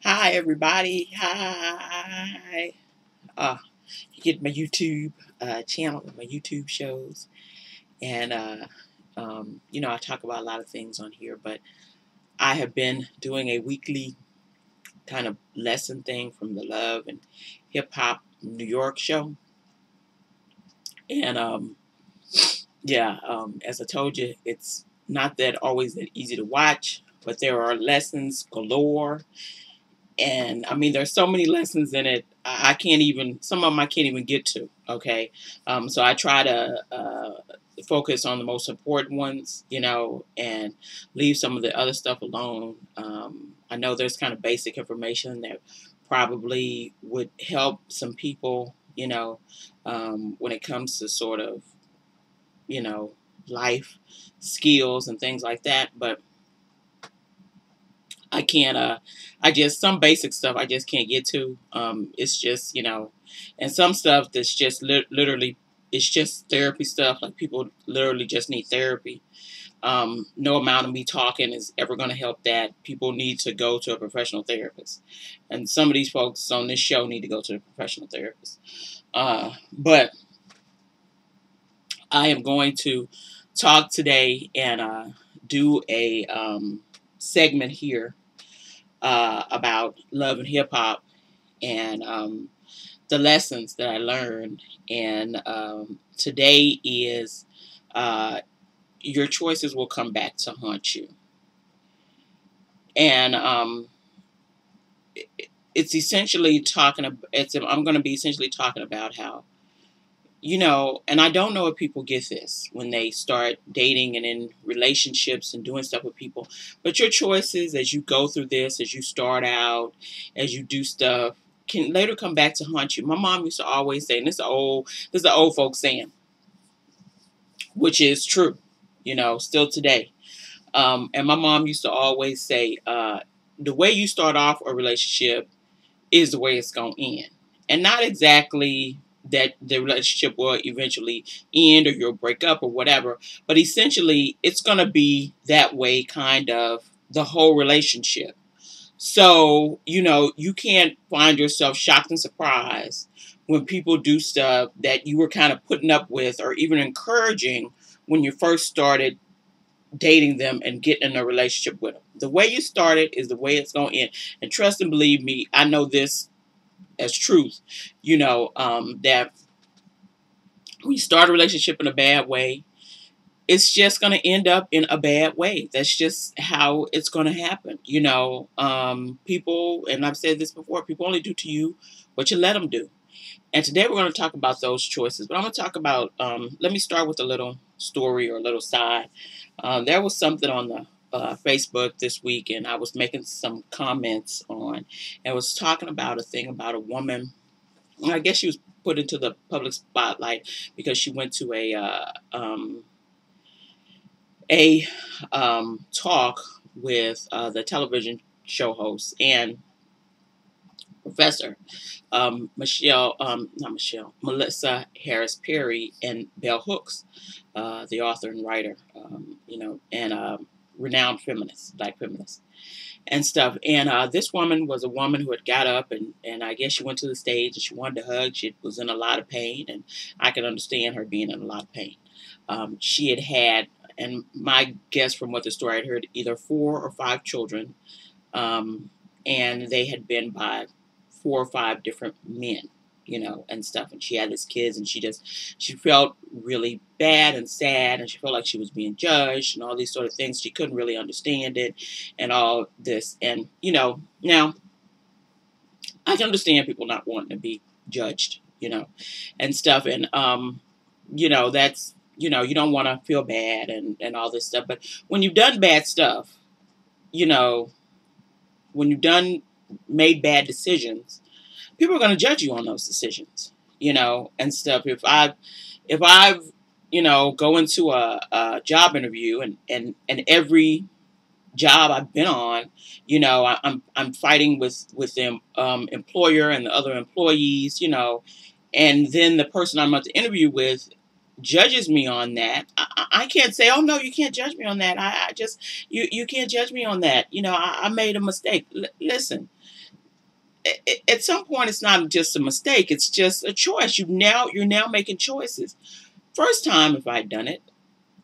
Hi, everybody. Hi. You get my YouTube channel, my YouTube shows, and I talk about a lot of things on here. But I have been doing a weekly kind of lesson thing from the Love and Hip Hop New York show, and as I told you, it's not that always that easy to watch, but there are lessons galore. And I mean, there's so many lessons in it. I can't even, some of them I can't even get to. Okay. So I try to focus on the most important ones, and leave some of the other stuff alone. I know there's kind of basic information that probably would help some people, when it comes to sort of, you know, life skills and things like that. But I can't I just some basic stuff I just can't get to. It's just, and some stuff that's just literally it's just therapy stuff. Like people literally just need therapy. No amount of me talking is ever going to help that. People need to go to a professional therapist. And some of these folks on this show need to go to a professional therapist. But I am going to talk today and do a segment here about love and hip hop and the lessons that I learned. And today is your choices will come back to haunt you. And it's essentially talking about. I'm going to be essentially talking about how, and I don't know if people get this when they start dating and in relationships and doing stuff with people, but your choices as you go through this, as you start out, as you do stuff, can later come back to haunt you. My mom used to always say, and this is an old folks saying, which is true, still today. And my mom used to always say, the way you start off a relationship is the way it's going to end. And not exactly that the relationship will eventually end or you'll break up or whatever, but essentially it's going to be that way kind of the whole relationship. So, you can't find yourself shocked and surprised when people do stuff that you were kind of putting up with or even encouraging when you first started dating them and getting in a relationship with them. The way you started is the way it's going to end. And trust and believe me, I know this as truth, that when you start a relationship in a bad way, it's just going to end up in a bad way. That's just how it's going to happen. People, and I've said this before, people only do to you what you let them do. And today we're going to talk about those choices. But I'm going to talk about, let me start with a little story or a little side. There was something on the Facebook this week, and I was making some comments on, and was talking about a thing about a woman. I guess she was put into the public spotlight because she went to a talk with the television show host and professor Melissa Harris Perry and Bell Hooks, the author and writer, and renowned feminist, black feminist and stuff. And this woman was a woman who had got up and I guess she went to the stage and she wanted to hug. She was in a lot of pain, and I can understand her being in a lot of pain. She had, and my guess from what the story I'd heard, either 4 or 5 children, and they had been by 4 or 5 different men, and stuff. And she had these kids, and she felt really bad and sad, and she felt like she was being judged and all these sort of things. She couldn't really understand it and all this. And, now I can understand people not wanting to be judged, and stuff. And, that's, you don't want to feel bad and all this stuff. But when you've done bad stuff, you know, when you've done made bad decisions, people are going to judge you on those decisions, and stuff. If I've go into a job interview and every job I've been on, I'm fighting with them employer and the other employees, and then the person I'm about to interview with judges me on that, I can't say, oh no, you can't judge me on that. I just, you can't judge me on that. I made a mistake. Listen, at some point, it's not just a mistake. It's just a choice. You're now making choices. First time, if I'd done it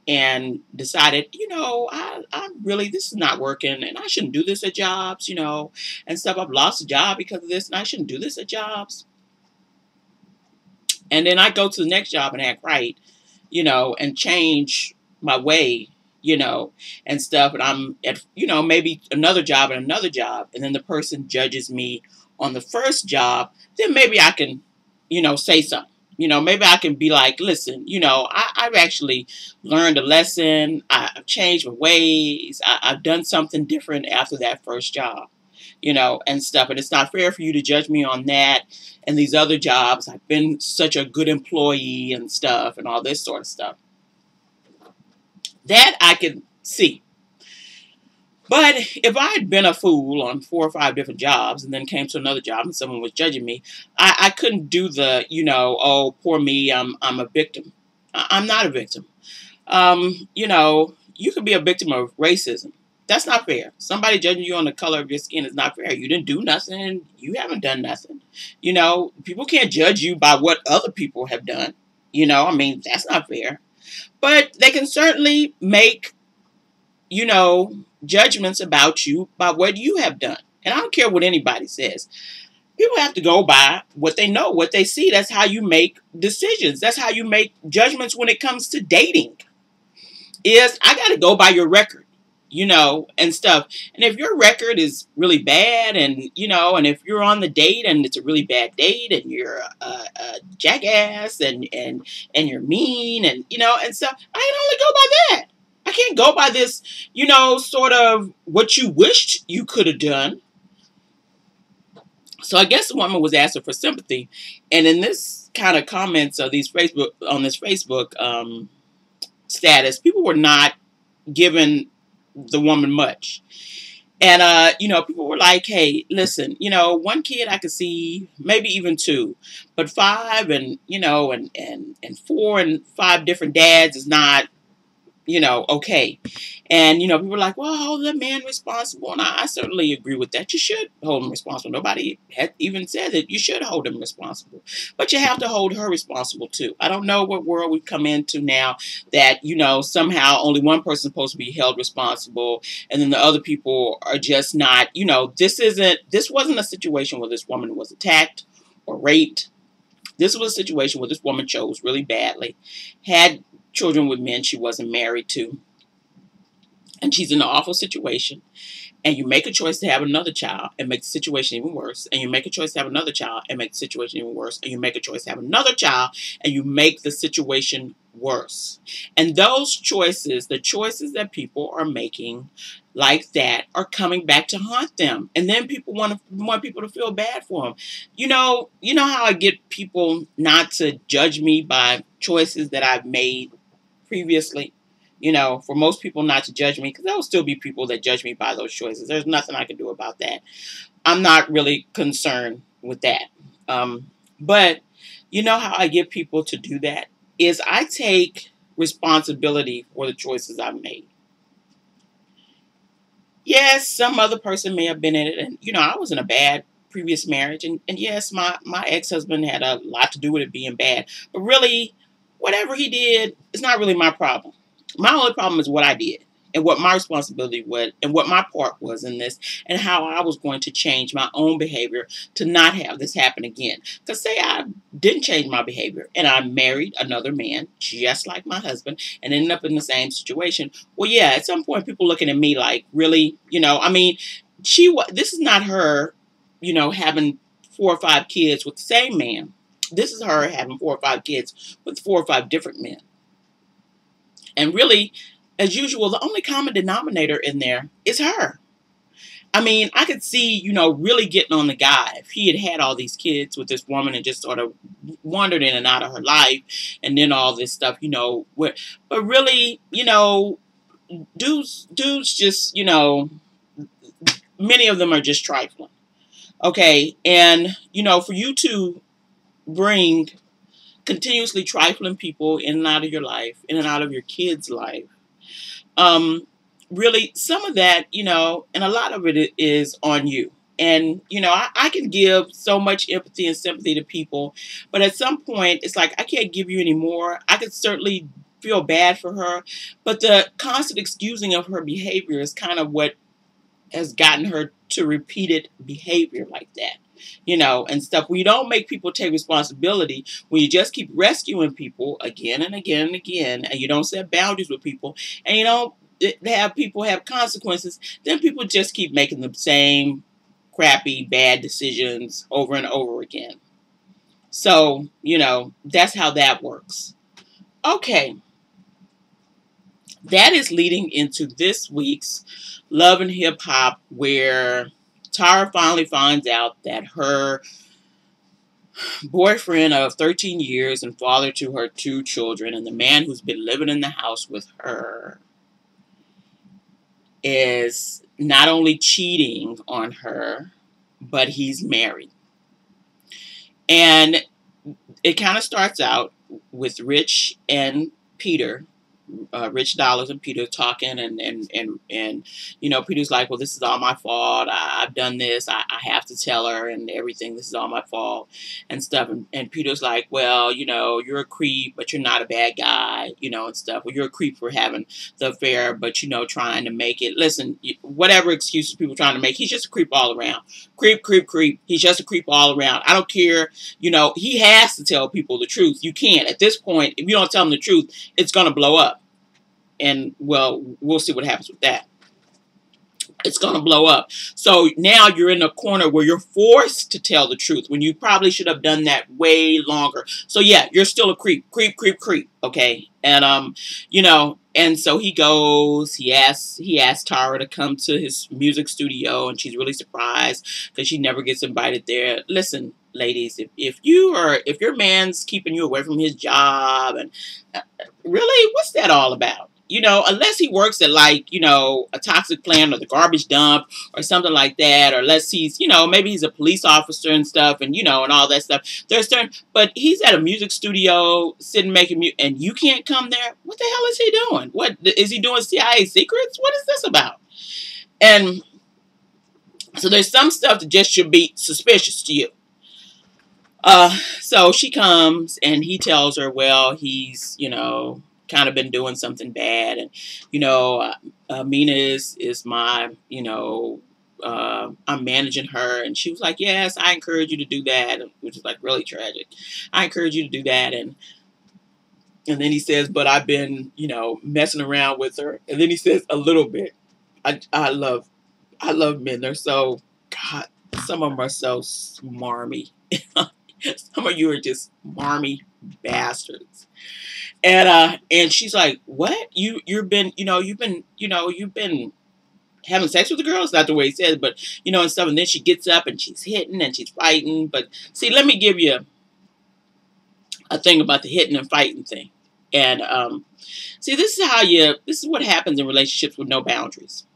and decided, I really, this is not working and I shouldn't do this at jobs, and stuff. I've lost a job because of this and I shouldn't do this at jobs. And then I go to the next job and act right, and change my way, and stuff. And I'm at, maybe another job and another job. And then the person judges me on the first job. Then maybe I can, say something. Maybe I can be like, listen, I've actually learned a lesson. I've changed my ways. I've done something different after that first job, and stuff. And it's not fair for you to judge me on that and these other jobs. I've been such a good employee and stuff and all this sort of stuff. That I can see. But if I had been a fool on 4 or 5 different jobs and then came to another job and someone was judging me, I couldn't do the, oh, poor me, I'm a victim. I'm not a victim. You could be a victim of racism. That's not fair. Somebody judging you on the color of your skin is not fair. You didn't do nothing. You haven't done nothing. People can't judge you by what other people have done. That's not fair. But they can certainly make, judgments about you by what you have done. And I don't care what anybody says. People have to go by what they know, what they see. That's how you make decisions. That's how you make judgments when it comes to dating. I got to go by your record, and stuff. And if your record is really bad and, and if you're on the date and it's a really bad date and you're a jackass and you're mean and, and stuff, I can only go by that. I can't go by this, sort of what you wished you could have done. So I guess the woman was asking for sympathy. And in this kind of comments of this Facebook status, people were not giving the woman much. And, people were like, hey, listen, one kid I could see, maybe even two, but 5 and, and 4 and 5 different dads is not, okay. And, people are like, well, hold the man responsible. And I certainly agree with that. You should hold him responsible. Nobody had even said that you should hold him responsible. But you have to hold her responsible, too. I don't know what world we've come into now that, somehow only one person is supposed to be held responsible. And then the other people are just not, this wasn't a situation where this woman was attacked or raped. This was a situation where this woman chose really badly, had children with men she wasn't married to, and she's in an awful situation, and you make a choice to have another child and make the situation even worse, and you make a choice to have another child and make the situation even worse, and you make a choice to have another child and you make the situation worse. And those choices, the choices that people are making like that, are coming back to haunt them. And then people want people to feel bad for them. You know how I get people not to judge me by choices that I've made previously? For most people not to judge me, because there will still be people that judge me by those choices. There's nothing I can do about that. I'm not really concerned with that. But how I get people to do that is I take responsibility for the choices I've made. Yes, some other person may have been in it. And, I was in a bad previous marriage. And yes, my ex-husband had a lot to do with it being bad. But really, whatever he did, it's not really my problem. My only problem is what I did and what my responsibility was and what my part was in this and how I was going to change my own behavior to not have this happen again. Because say I didn't change my behavior and I married another man just like my husband and ended up in the same situation. Well, yeah, at some point people looking at me like, really? This is not her, having 4 or 5 kids with the same man. This is her having 4 or 5 kids with 4 or 5 different men. And really, as usual, the only common denominator in there is her. I could see, really getting on the guy if he had had all these kids with this woman and just sort of wandered in and out of her life and then all this stuff, but really, dudes just, many of them are just trifling. Okay. And, for you to bring continuously trifling people in and out of your life, in and out of your kids' life. Um, Really, some of that, and a lot of it is on you. And, I can give so much empathy and sympathy to people, but at some point, it's like, I can't give you any more. I could certainly feel bad for her, but the constant excusing of her behavior is kind of what has gotten her to repeated behavior like that, and stuff. When you don't make people take responsibility, when you just keep rescuing people again and again and again, and you don't set boundaries with people, and you don't have people have consequences, then people just keep making the same crappy, bad decisions over and over again. So, that's how that works. Okay, that is leading into this week's Love and Hip Hop, where Tara finally finds out that her boyfriend of 13 years and father to her 2 children, and the man who's been living in the house with her, is not only cheating on her, but he's married. And it kind of starts out with Rich and Peter, Rich Dollars and Peter talking, and Peter's like, well, this is all my fault. I've done this. I have to tell her and everything. This is all my fault and stuff. And Peter's like, well, you're a creep, but you're not a bad guy, and stuff. Well, you're a creep for having the affair, but trying to make it. Listen, whatever excuses people trying to make, he's just a creep all around. Creep, creep, creep. He's just a creep all around. I don't care. He has to tell people the truth. You can't. At this point, if you don't tell them the truth, it's going to blow up. And, well, we'll see what happens with that. It's going to blow up. So now you're in a corner where you're forced to tell the truth when you probably should have done that way longer. So, yeah, you're still a creep. Creep, creep, creep. Okay? And, and so he goes, he asks Tara to come to his music studio, and she's really surprised because she never gets invited there. Listen, ladies, if your man's keeping you away from his job, and really, what's that all about? Unless he works at a toxic plant or the garbage dump or something like that, or unless he's, maybe he's a police officer and stuff, and, and all that stuff. There's certain, but he's at a music studio sitting making music, and you can't come there. What the hell is he doing? What is he doing? CIA secrets? What is this about? And so there's some stuff that just should be suspicious to you. So she comes and he tells her, well, he's, kind of been doing something bad, and Mina is my I'm managing her, and she was like, yes, I encourage you to do that, which is like really tragic. I encourage you to do that, and then he says, but I've been messing around with her, and then he says a little bit. I love men. They're so, God, some of them are so smarmy. Some of you are just smarmy bastards. And she's like, what? You've been having sex with the girl? It's not the way he says, but and stuff. And then she gets up and she's hitting and she's fighting. But see, let me give you a thing about the hitting and fighting thing. And see, this is what happens in relationships with no boundaries.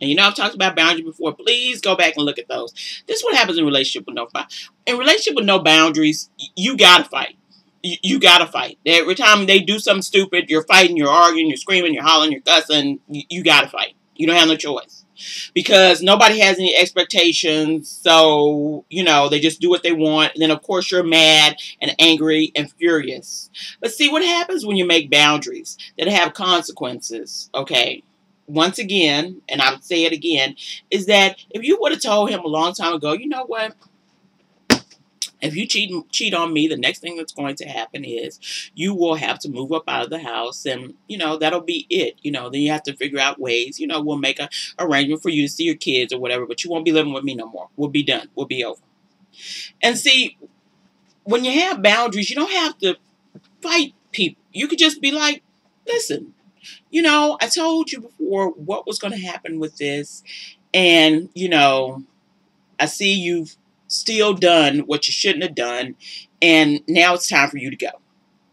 And I've talked about boundaries before. Please go back and look at those. This is what happens in relationship with no boundaries. In relationship with no boundaries, you gotta fight. You gotta fight. Every time they do something stupid, you're fighting, you're arguing, you're screaming, you're hollering, you're cussing. You gotta fight. You don't have no choice. Because nobody has any expectations. So, they just do what they want. And then, of course, you're mad and angry and furious. But see, what happens when you make boundaries that have consequences, okay? Once again, and I would say it again, is that if you would have told him a long time ago, you know what? If you cheat on me, the next thing that's going to happen is you will have to move up out of the house, and that'll be it. Then you have to figure out ways. We'll make a arrangement for you to see your kids or whatever, but you won't be living with me no more. We'll be done. We'll be over. And see, when you have boundaries, you don't have to fight people. You could just be like, listen, I told you before what was going to happen with this, and I see you've still done what you shouldn't have done, and now it's time for you to go.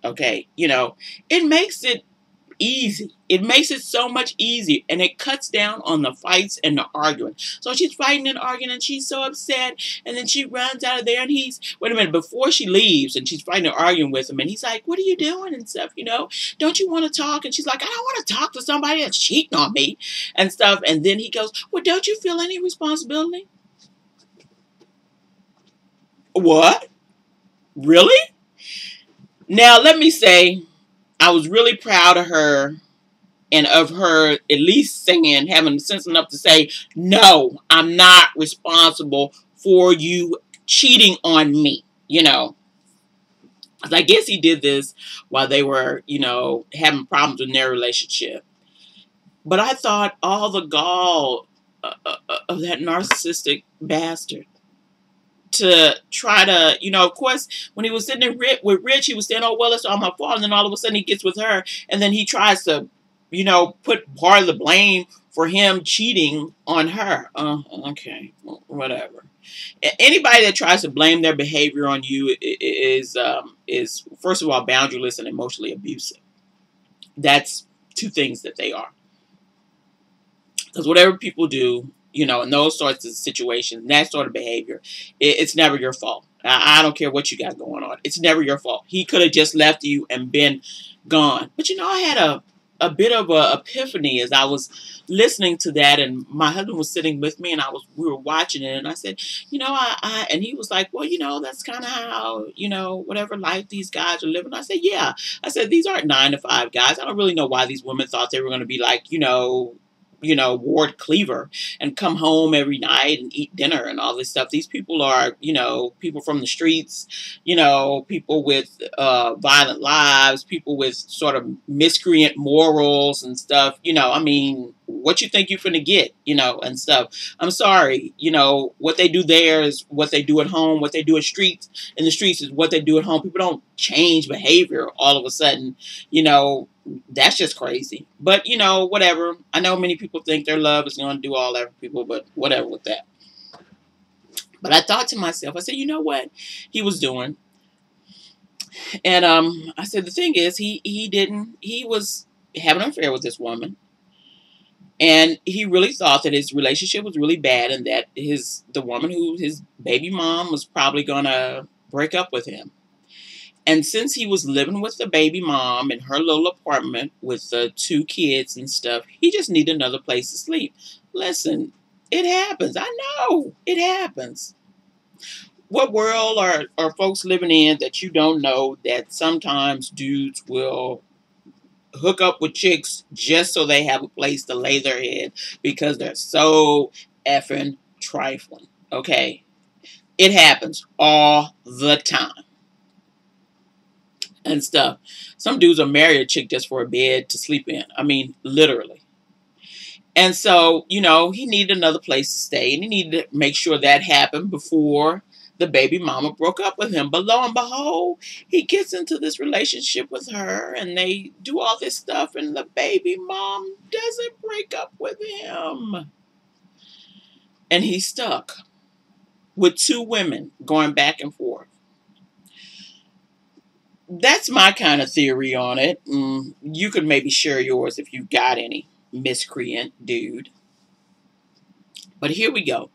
Okay, it makes it easy. It makes it so much easier, and it cuts down on the fights and the arguing. So she's fighting and arguing, and she's so upset, and then she runs out of there, and he's, wait a minute, before she leaves, and she's fighting and arguing with him, and he's like, what are you doing and stuff, don't you want to talk? And she's like, I don't want to talk to somebody that's cheating on me and stuff. And then he goes, well, don't you feel any responsibility? What? Really? Now, let me say, I was really proud of her, and of her at least saying, having sense enough to say, no, I'm not responsible for you cheating on me, 'Cause I guess he did this while they were, having problems in their relationship. But I thought all the gall of that narcissistic bastard to try to, of course, when he was sitting there with Rich, he was saying, oh, well, it's all my fault. And then all of a sudden he gets with her, and then he tries to, put part of the blame for him cheating on her. Okay, whatever. Anybody that tries to blame their behavior on you is first of all boundaryless and emotionally abusive. That's two things that they are. Because whatever people do, in those sorts of situations, that sort of behavior, it's never your fault. I don't care what you got going on. It's never your fault. He could have just left you and been gone. But I had a bit of a epiphany as I was listening to that, and my husband was sitting with me, and we were watching it, and I said, and he was like, well, that's kind of how, whatever life these guys are living. I said, yeah. I said, these aren't 9-to-5 guys. I don't really know why these women thought they were going to be like, Ward Cleaver and come home every night and eat dinner and all this stuff. These people are, people from the streets, people with violent lives, people with sort of miscreant morals and stuff. What you think you're finna get, and stuff. I'm sorry, what they do there is what they do at home. What they do in the streets is what they do at home. People don't change behavior all of a sudden, that's just crazy. But, whatever. I know many people think their love is going to do all that for people, but whatever with that. But I thought to myself, I said, you know what he was doing? And I said, the thing is, he was having an affair with this woman. And he really thought that his relationship was really bad, and that the woman who his baby mom was probably going to break up with him. And since he was living with the baby mom in her little apartment with the 2 kids and stuff, he just needed another place to sleep. Listen, it happens. I know it happens. What world are folks living in that you don't know that sometimes dudes will hook up with chicks just so they have a place to lay their head because they're so effing trifling? Okay? It happens all the time. And stuff. Some dudes will marry a chick just for a bed to sleep in. I mean, literally. And so, he needed another place to stay, and he needed to make sure that happened before the baby mama broke up with him. But lo and behold, he gets into this relationship with her, and they do all this stuff, and the baby mom doesn't break up with him. And he's stuck with 2 women going back and forth. That's my kind of theory on it. You could maybe share yours if you've got any, miscreant dude. But here we go.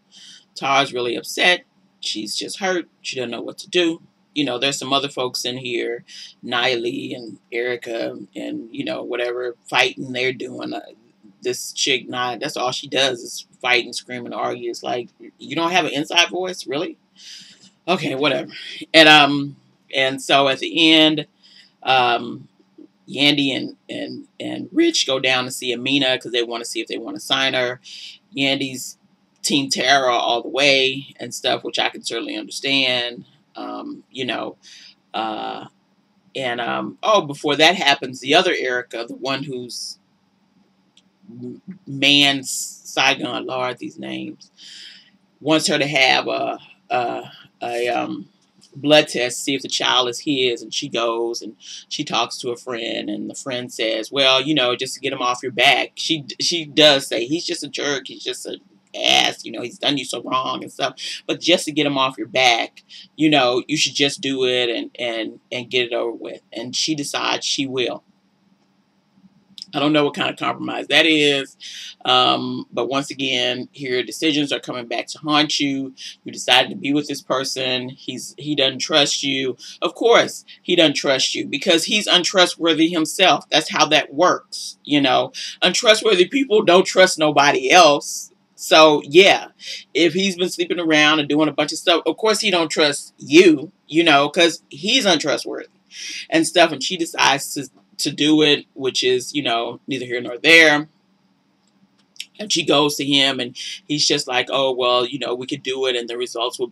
Tara's really upset. She's just hurt. She doesn't know what to do. There's some other folks in here, Niley and Erica and, whatever fighting they're doing. This chick, that's all she does is fight and scream and argue. It's like, you don't have an inside voice? Really? Okay, whatever. And so at the end, Yandy and Rich go down to see Amina because they want to see if they want to sign her. Yandy's Team Tara all the way and stuff, which I can certainly understand. Before that happens, the other Erica, the one who's man's Saigon, Lord, these names, wants her to have a blood test to see if the child is his, and she goes and she talks to a friend, and the friend says, well, just to get him off your back. She does say, he's just a jerk, he's just an ass, he's done you so wrong and stuff, but just to get him off your back, you should just do it and get it over with. And she decides she will. I don't know what kind of compromise that is. But once again, here decisions are coming back to haunt you. You decided to be with this person. He doesn't trust you. Of course, he doesn't trust you because he's untrustworthy himself. That's how that works. Untrustworthy people don't trust nobody else. So yeah, if he's been sleeping around and doing a bunch of stuff, of course he don't trust you. Because he's untrustworthy and stuff. And she decides to do it, which is, neither here nor there. And she goes to him and he's just like, oh, well, we could do it and the results will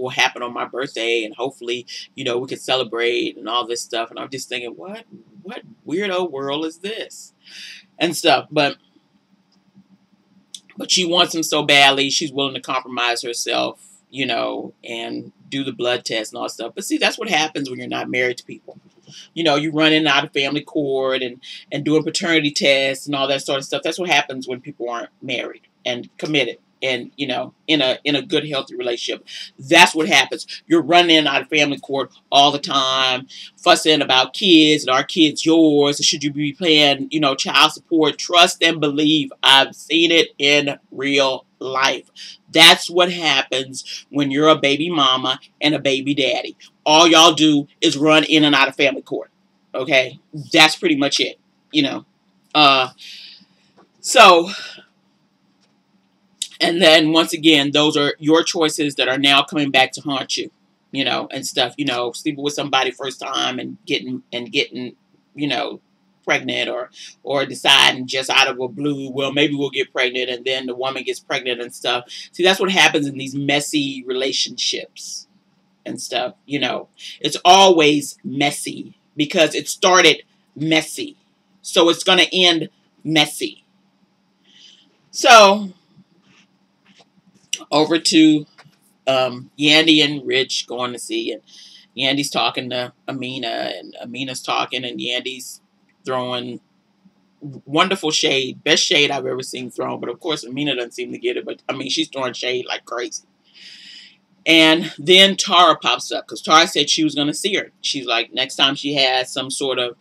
happen on my birthday and hopefully, we could celebrate and all this stuff. And I'm just thinking, what weirdo world is this? And stuff. But she wants him so badly, she's willing to compromise herself, and do the blood test and all that stuff. But see, that's what happens when you're not married to people. You run in and out of family court and doing paternity tests and all that sort of stuff. That's what happens when people aren't married and committed and, in a good, healthy relationship. That's what happens. You're running in and out of family court all the time, fussing about kids and are kids yours? Or should you be paying, child support? Trust and believe. I've seen it in real life. That's what happens when you're a baby mama and a baby daddy. All y'all do is run in and out of family court. Okay? That's pretty much it. So, and then once again, those are your choices that are now coming back to haunt you, and stuff, sleeping with somebody first time and getting, pregnant or deciding just out of a blue, well, maybe we'll get pregnant and then the woman gets pregnant and stuff. See, that's what happens in these messy relationships and stuff, It's always messy because it started messy. So it's going to end messy. So over to Yandy and Rich going to see, and Yandy's talking to Amina, and Amina's talking, and Yandy's throwing wonderful shade, best shade I've ever seen thrown. But of course, Amina doesn't seem to get it. But I mean, she's throwing shade like crazy. And then Tara pops up because Tara said she was going to see her. She's like, next time she has some sort of,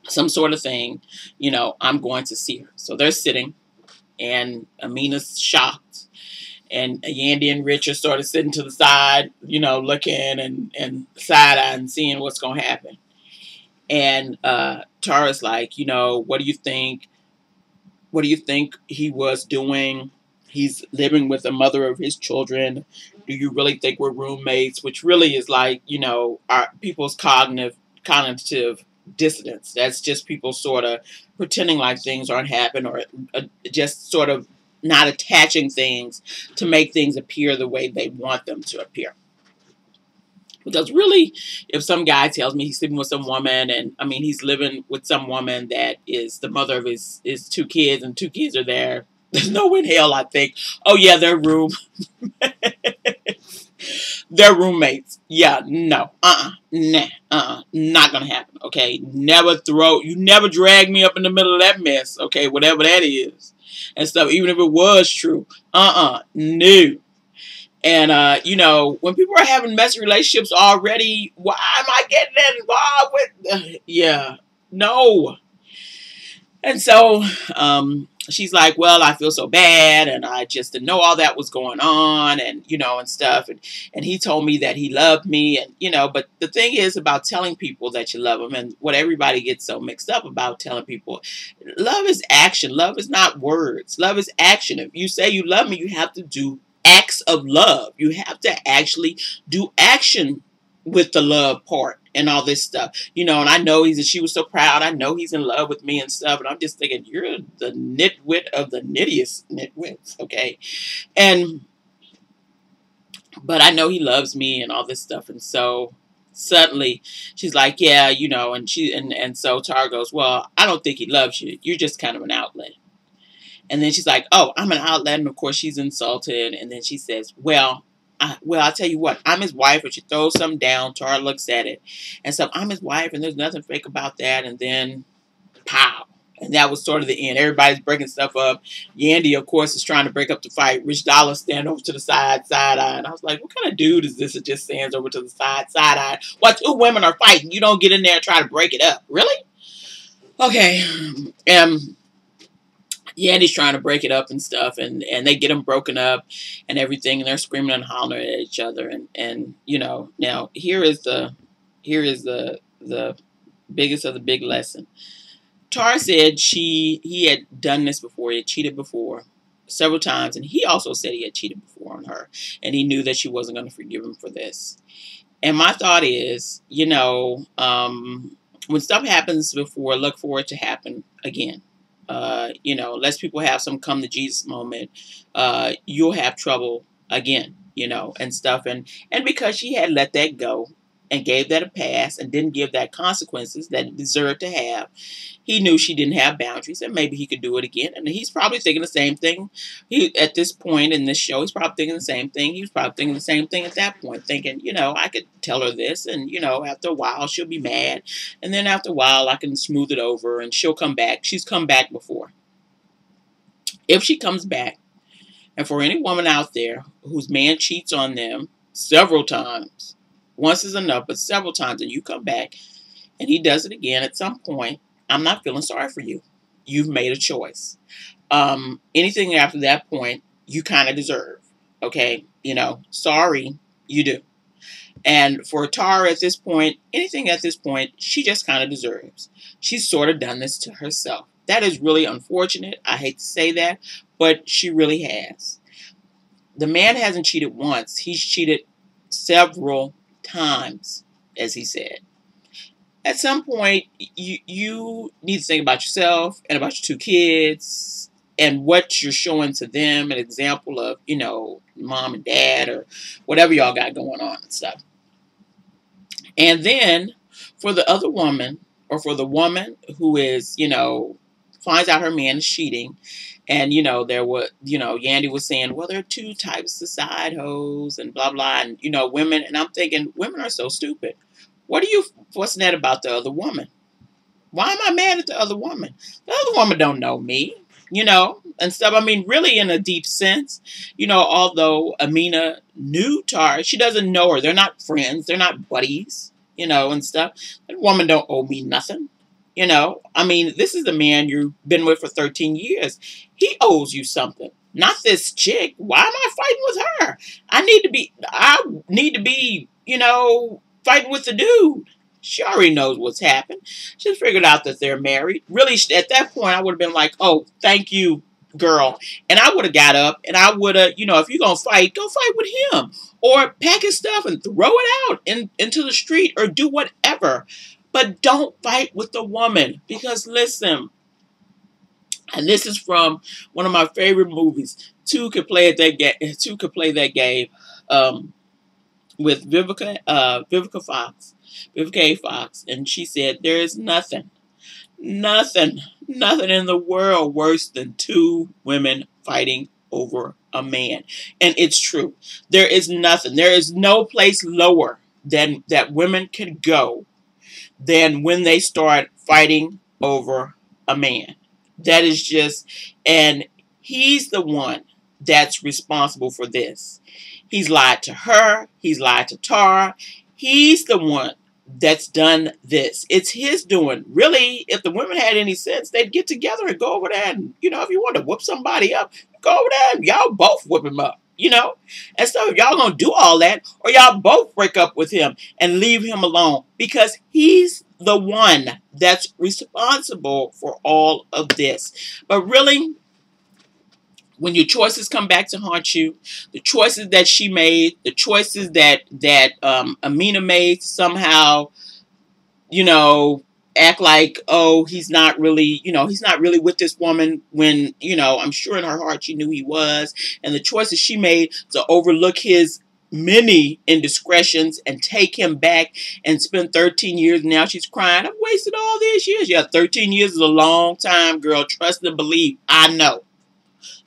some sort of thing, I'm going to see her. So they're sitting. And Amina's shocked. And Yandy and Rich are sort of sitting to the side, looking and side-eyeing and seeing what's going to happen. And Tara's like, what do you think? What do you think he was doing? He's living with the mother of his children. Do you really think we're roommates? Which really is like, our people's cognitive dissonance. That's just people sort of pretending like things aren't happening or just sort of not attaching things to make things appear the way they want them to appear. Because really, if some guy tells me he's sleeping with some woman and, he's living with some woman that is the mother of his 2 kids and 2 kids are there, there's no way in hell I think, oh yeah, they're they're roommates. Yeah, no. Not gonna happen. Okay. You never drag me up in the middle of that mess. Okay, whatever that is. And stuff, even if it was true. No. And when people are having messy relationships already, why am I getting involved with yeah. No. And so, she's like, well, I feel so bad, and I just didn't know all that was going on, and, and stuff, and he told me that he loved me, and, but the thing is about telling people that you love them, and what everybody gets so mixed up about telling people, love is action, love is not words, love is action. If you say you love me, you have to do acts of love, you have to actually do action with the love part and all this stuff, and I know she was so proud. I know he's in love with me and stuff. And I'm just thinking, you're the nitwit of the nittiest nitwits. Okay. But I know he loves me and all this stuff. And so suddenly she's like, yeah, and so Tara goes, well, I don't think he loves you. You're just kind of an outlet. And then she's like, oh, I'm an outlet. And of course she's insulted. And then she says, well, I'll tell you what, I'm his wife. And she throws something down. Tara looks at it. And so I'm his wife, and there's nothing fake about that. And then, pow. And that was sort of the end. Everybody's breaking stuff up. Yandy, of course, is trying to break up the fight. Rich Dollar stand over to the side eye. And I was like, what kind of dude is this that just stands over to the side eye? While two women are fighting, you don't get in there and try to break it up. Really? Okay. Yandy's trying to break it up and stuff, and they get them broken up and everything, and they're screaming and hollering at each other, and you know, now here is the biggest of the big lesson. Tara said he had done this before, he had cheated before several times, and he also said he had cheated before on her, and he knew that she wasn't going to forgive him for this. And my thought is, you know, when stuff happens before, look for it to happen again. You know, unless people have some come to Jesus moment, you'll have trouble again, you know, and stuff. And because she had let that go and gave that a pass and didn't give that consequences that it deserved to have, he knew she didn't have boundaries, and maybe he could do it again. And he's probably thinking the same thing. At this point in this show, he's probably thinking the same thing. He was probably thinking the same thing at that point, thinking, you know, I could tell her this, and, you know, after a while, she'll be mad. And then after a while, I can smooth it over, and she'll come back. She's come back before. If she comes back, and for any woman out there whose man cheats on them several times, once is enough, but several times, and you come back, and he does it again at some point, I'm not feeling sorry for you. You've made a choice. Anything after that point, you kind of deserve. Okay? You know, sorry, you do. And for Tara at this point, anything at this point, she just kind of deserves. She's sort of done this to herself. That is really unfortunate. I hate to say that, but she really has. The man hasn't cheated once. He's cheated several times, as he said. At some point, you need to think about yourself and about your two kids and what you're showing to them, an example of, you know, mom and dad or whatever y'all got going on and stuff. And then for the other woman, or for the woman who is, you know, finds out her man is cheating, and, you know, there were, you know, Yandy was saying, well, there are two types of side hoes and blah, blah, and, you know, women, and I'm thinking, women are so stupid. What are you fussing at about the other woman? Why am I mad at the other woman? The other woman don't know me, you know, and stuff. I mean, really in a deep sense, you know, although Amina knew Tara, she doesn't know her. They're not friends. They're not buddies, you know, and stuff. That woman don't owe me nothing, you know. I mean, this is the man you've been with for 13 years. He owes you something. Not this chick. Why am I fighting with her? I need to be, you know, fighting with the dude. She already knows what's happened. She's figured out that they're married. Really, at that point, I would have been like, oh, thank you, girl. And I would have got up and I would have, you know, if you're going to fight, go fight with him. Or pack his stuff and throw it out into the street or do whatever. But don't fight with the woman. Because listen, and this is from one of my favorite movies. Two could play that game. With Vivica A. Fox, and she said, there is nothing in the world worse than two women fighting over a man. And it's true. There is nothing. There is no place lower than that women can go than when they start fighting over a man. That is just, and he's the one that's responsible for this. He's lied to her. He's lied to Tara. He's the one that's done this. It's his doing. Really, if the women had any sense, they'd get together and go over there and, you know, if you want to whoop somebody up, go over there and y'all both whoop him up, you know. And so if y'all going to do all that, or y'all both break up with him and leave him alone, because he's the one that's responsible for all of this. But really, when your choices come back to haunt you, the choices that she made, the choices that Amina made, somehow, you know, act like, oh, he's not really, you know, he's not really with this woman when, you know, I'm sure in her heart she knew he was. And the choices she made to overlook his many indiscretions and take him back and spend 13 years. Now she's crying, I've wasted all these years. Yeah, 13 years is a long time, girl. Trust and believe. I know.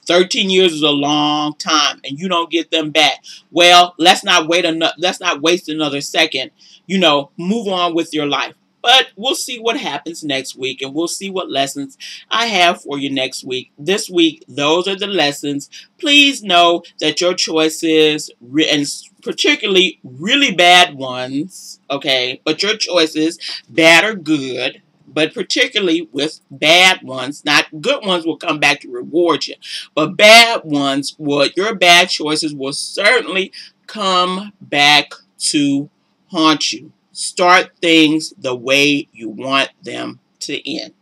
13 years is a long time, and you don't get them back. Well, let's not waste another second. You know, move on with your life. But we'll see what happens next week, and we'll see what lessons I have for you next week. This week, those are the lessons. Please know that your choices, and particularly really bad ones, okay, but your choices, bad or good, but particularly with bad ones, not good ones, will come back to reward you, but bad ones, your bad choices will certainly come back to haunt you. Start things the way you want them to end.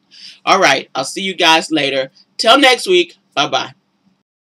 All right, I'll see you guys later. Till next week. Bye-bye.